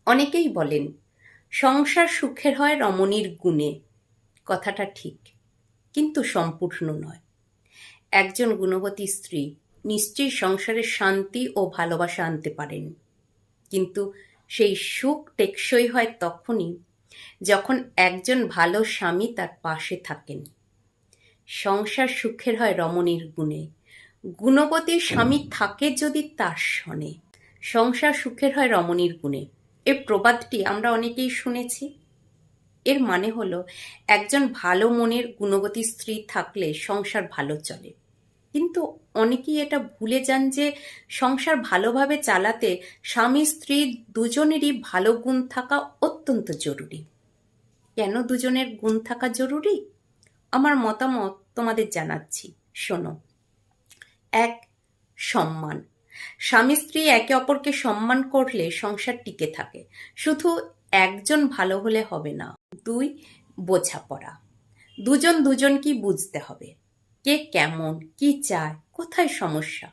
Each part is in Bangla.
অনেকেই বলেন সংসার সুখের হয় রমণীর গুণে। কথাটা ঠিক, কিন্তু সম্পূর্ণ নয়। একজন গুণবতী স্ত্রী নিশ্চয়ই সংসারে শান্তি ও ভালোবাসা আনতে পারেন, কিন্তু সেই সুখ টেকসই হয় তখনই যখন একজন ভালো স্বামী তার পাশে থাকেন। সংসার সুখের হয় রমণীর গুণে, গুণবতী স্বামী থাকে যদি তার সনে। সংসার সুখের হয় রমণীর গুণে, এ প্রবাদটি আমরা অনেকেই শুনেছি। এর মানে হলো একজন ভালো মনের গুণবতী স্ত্রী থাকলে সংসার ভালো চলে। কিন্তু অনেকেই এটা ভুলে যান যে সংসার ভালোভাবে চালাতে স্বামী স্ত্রী দুজনেরই ভালো গুণ থাকা অত্যন্ত জরুরি। কেন দুজনের গুণ থাকা জরুরি? আমার মতামত তোমাদের জানাচ্ছি, শোনো। এক, সম্মান। স্বামী স্ত্রী একে অপরকে সম্মান করলে সংসার টিকে থাকে। শুধু একজন ভালো হলে হবে না। দুই, বোঝাপড়া। দুজন দুজনকে বুঝতে হবে, কে কেমন, কি চায়, কোথায় সমস্যা।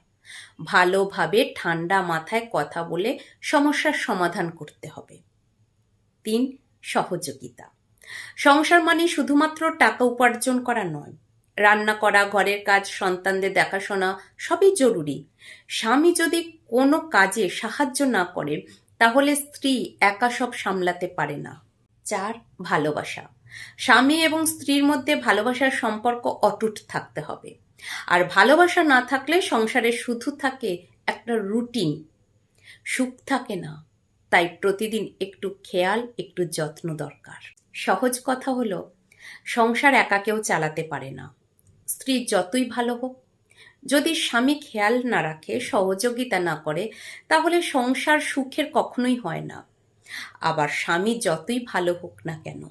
ভালোভাবে ঠান্ডা মাথায় কথা বলে সমস্যার সমাধান করতে হবে। তিন, সহযোগিতা। সংসার মানে শুধুমাত্র টাকা উপার্জন করা নয়। রান্না করা, ঘরের কাজ, সন্তানদের দেখাশোনা সবই জরুরি। স্বামী যদি কোনো কাজে সাহায্য না করে তাহলে স্ত্রী একা সব সামলাতে পারে না। চার, ভালোবাসা। স্বামী এবং স্ত্রীর মধ্যে ভালোবাসার সম্পর্ক অটুট থাকতে হবে। আর ভালোবাসা না থাকলে সংসারে শুধু থাকে একটা রুটিন, সুখ থাকে না। তাই প্রতিদিন একটু খেয়াল, একটু যত্ন দরকার। সহজ কথা হলো, সংসার একা কেউ চালাতে পারে না, স্ত্রী যতই ভালো হোক। যদি স্বামী খেয়াল না রাখে, সহযোগিতা না করে, তাহলে সংসার সুখের কখনোই হয় না। আবার স্বামী যতই ভালো হোক না কেন,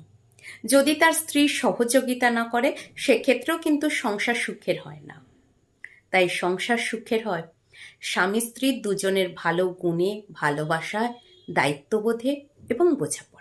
যদি তার স্ত্রী সহযোগিতা না করে, সেক্ষেত্রেও কিন্তু সংসার সুখের হয় না। তাই সংসার সুখের হয় স্বামী স্ত্রী দুজনের ভালো গুণে, ভালোবাসায়, দায়িত্ববোধে এবং বোঝাপড়ায়।